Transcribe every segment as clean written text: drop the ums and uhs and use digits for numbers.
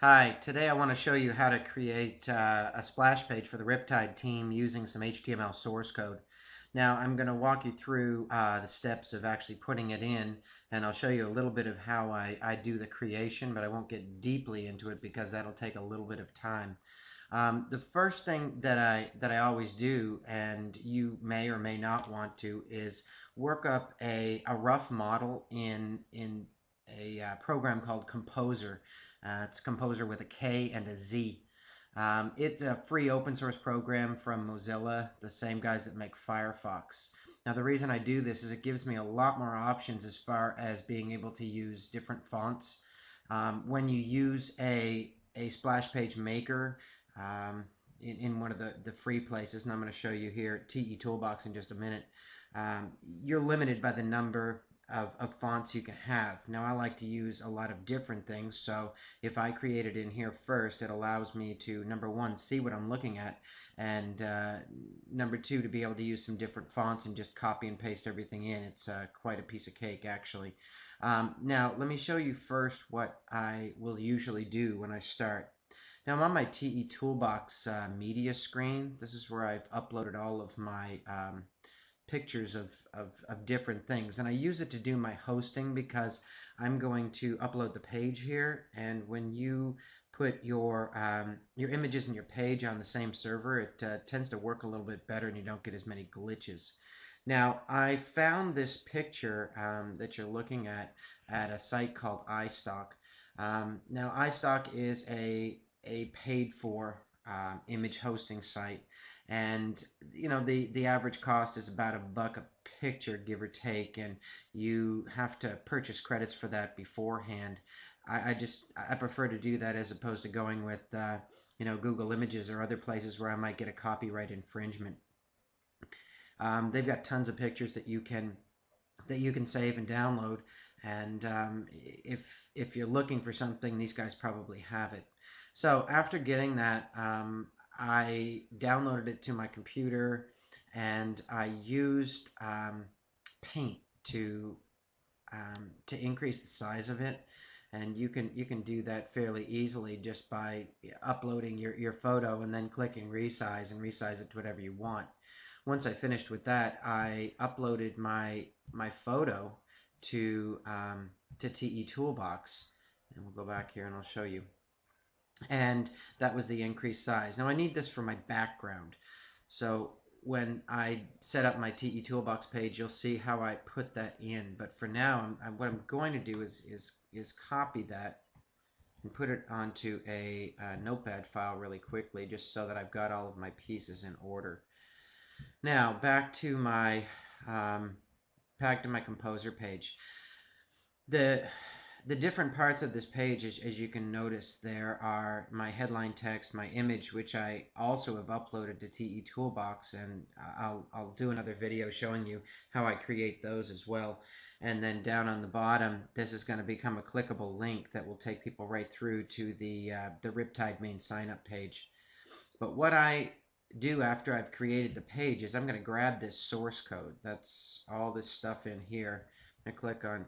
Hi, today I want to show you how to create a splash page for the Riptide team using some HTML source code. Now I'm going to walk you through the steps of actually putting it in, and I'll show you a little bit of how I do the creation, but I won't get deeply into it because that'll take a little bit of time. The first thing that I always do, and you may or may not want to, is work up a rough model in a program called Composer. It's Composer with a K and a Z. It's a free open source program from Mozilla, the same guys that make Firefox. Now the reason I do this is it gives me a lot more options as far as being able to use different fonts. When you use a splash page maker, in one of the free places, and I'm going to show you here at TE Toolbox in just a minute, you're limited by the number of fonts you can have. Now I like to use a lot of different things, so if I create it in here first, it allows me to, number one, see what I'm looking at, and number two, to be able to use some different fonts and just copy and paste everything in. It's quite a piece of cake, actually. Now let me show you first what I will usually do when I start. Now I'm on my TE Toolbox media screen. This is where I've uploaded all of my pictures of different things, and I use it to do my hosting because I'm going to upload the page here, and when you put your images and your page on the same server, it tends to work a little bit better and you don't get as many glitches. Now I found this picture that you're looking at a site called iStock. Now iStock is a paid for image hosting site, and you know the average cost is about $1 a picture, give or take, and you have to purchase credits for that beforehand. I prefer to do that as opposed to going with Google Images or other places where I might get a copyright infringement. They've got tons of pictures that you can save and download, and if you're looking for something, these guys probably have it. So after getting that, I downloaded it to my computer, and I used Paint to increase the size of it. And you can do that fairly easily just by uploading your photo and then clicking resize and resize it to whatever you want. Once I finished with that, I uploaded my photo to TE Toolbox, and we'll go back here and I'll show you. And that was the increased size. Now I need this for my background, so when I set up my TE Toolbox page, you'll see how I put that in. But for now, what I'm going to do is copy that and put it onto a notepad file really quickly, just so that I've got all of my pieces in order. Now back to my Composer page. The different parts of this page, as you can notice, there are my headline text, my image, which I also have uploaded to TE Toolbox, and I'll do another video showing you how I create those as well. And then down on the bottom, this is going to become a clickable link that will take people right through to the Riptide main sign up page. But what I do after I've created the page is I'm going to grab this source code. That's all this stuff in here. I'm going to click on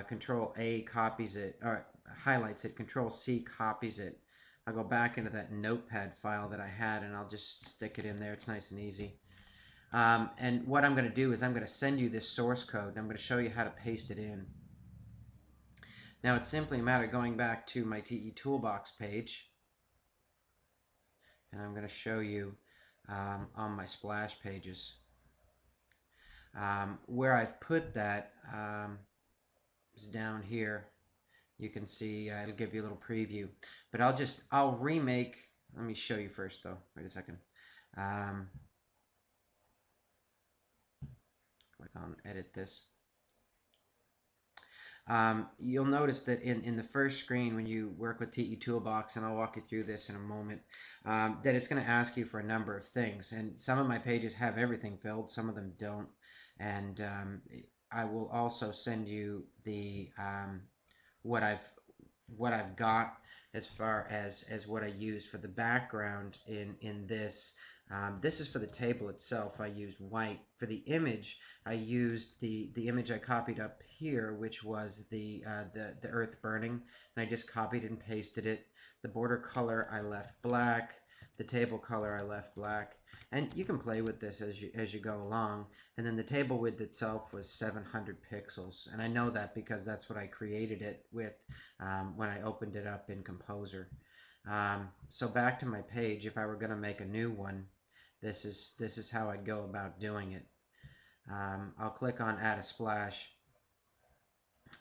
Control A, copies it, or highlights it. Control C copies it. I'll go back into that notepad file that I had, and I'll just stick it in there. It's nice and easy. And what I'm going to do is I'm going to send you this source code, and I'm going to show you how to paste it in. Now it's simply a matter of going back to my TE Toolbox page, and I'm going to show you on my splash pages. Where I've put that is down here. You can see it'll give you a little preview, but I'll remake. Let me show you first though. Wait a second. Click on edit this. You'll notice that in the first screen when you work with TE Toolbox, and I'll walk you through this in a moment, that it's going to ask you for a number of things, and some of my pages have everything filled, some of them don't, and I will also send you the what I've got as far as what I use for the background in this This is for the table itself. I used white. For the image, I used the image I copied up here, which was the earth burning, and I just copied and pasted it. The border color I left black. The table color I left black, and you can play with this as you go along. And then the table width itself was 700 pixels, and I know that because that's what I created it with when I opened it up in Composer. So back to my page. If I were going to make a new one, this is how I'd go about doing it. I'll click on Add a Splash.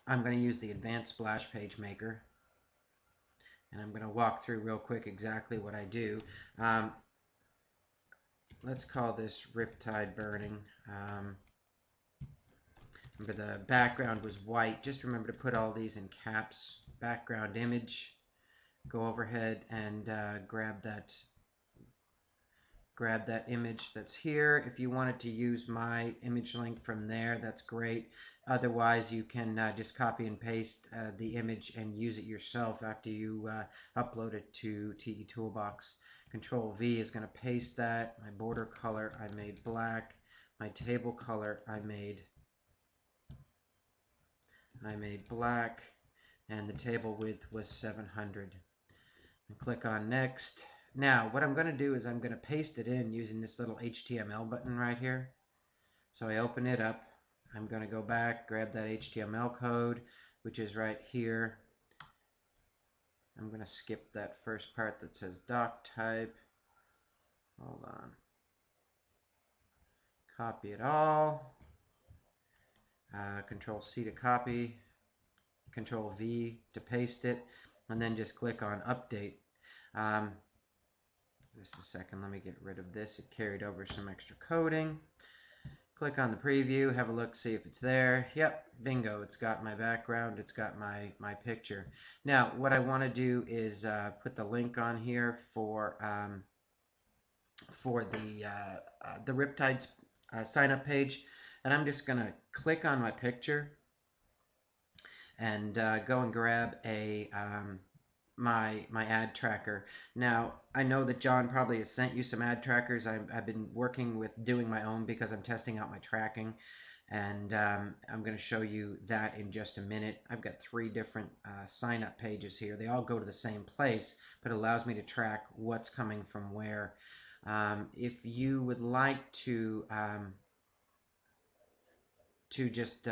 I'm going to use the Advanced Splash Page Maker, and I'm going to walk through real quick exactly what I do. Let's call this Riptide Burning. Remember, the background was white. Just remember to put all these in caps. Background image. Go overhead and grab that image that's here. If you wanted to use my image link from there, that's great. Otherwise, you can just copy and paste the image and use it yourself after you upload it to TE Toolbox. Control V is going to paste that. My border color I made black. My table color I made black, and the table width was 700. And click on Next. Now, what I'm going to do is I'm going to paste it in using this little HTML button right here. So I open it up. I'm going to go back, grab that HTML code, which is right here. I'm going to skip that first part that says doc type. Hold on. Copy it all. Control C to copy. Control V to paste it. And then just click on Update. Just a second, let me get rid of this. It carried over some extra coding. Click on the preview, have a look, see if it's there. Yep, bingo, it's got my background, it's got my picture. Now, what I want to do is put the link on here for the Riptide sign up page, and I'm just going to click on my picture and go and grab a my ad tracker. Now, I know that John probably has sent you some ad trackers. I've been working with doing my own because I'm testing out my tracking, and I'm going to show you that in just a minute. I've got 3 different sign up pages here. They all go to the same place, but it allows me to track what's coming from where. If you would like to just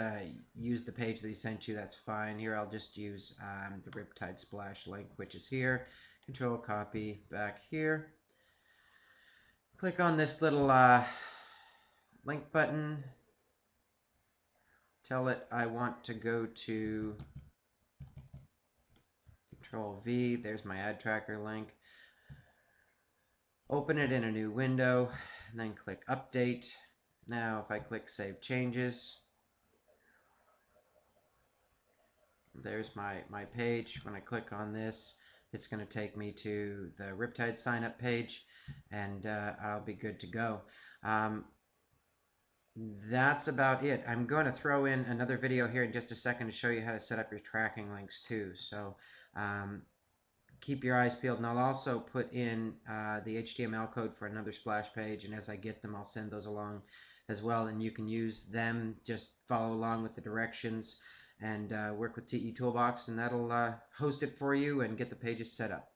use the page that he sent you, that's fine. Here I'll just use the Riptide Splash link, which is here. Control copy back here. Click on this little link button. Tell it I want to go to Control V. There's my ad tracker link. Open it in a new window, and then click Update. Now if I click Save Changes, there's my page. When I click on this, it's going to take me to the Riptide sign up page, and I'll be good to go. That's about it. I'm going to throw in another video here in just a second to show you how to set up your tracking links too. So keep your eyes peeled, and I'll also put in the HTML code for another splash page, and as I get them, I'll send those along as well, and you can use them. Just follow along with the directions and work with TE Toolbox, and that'll host it for you and get the pages set up.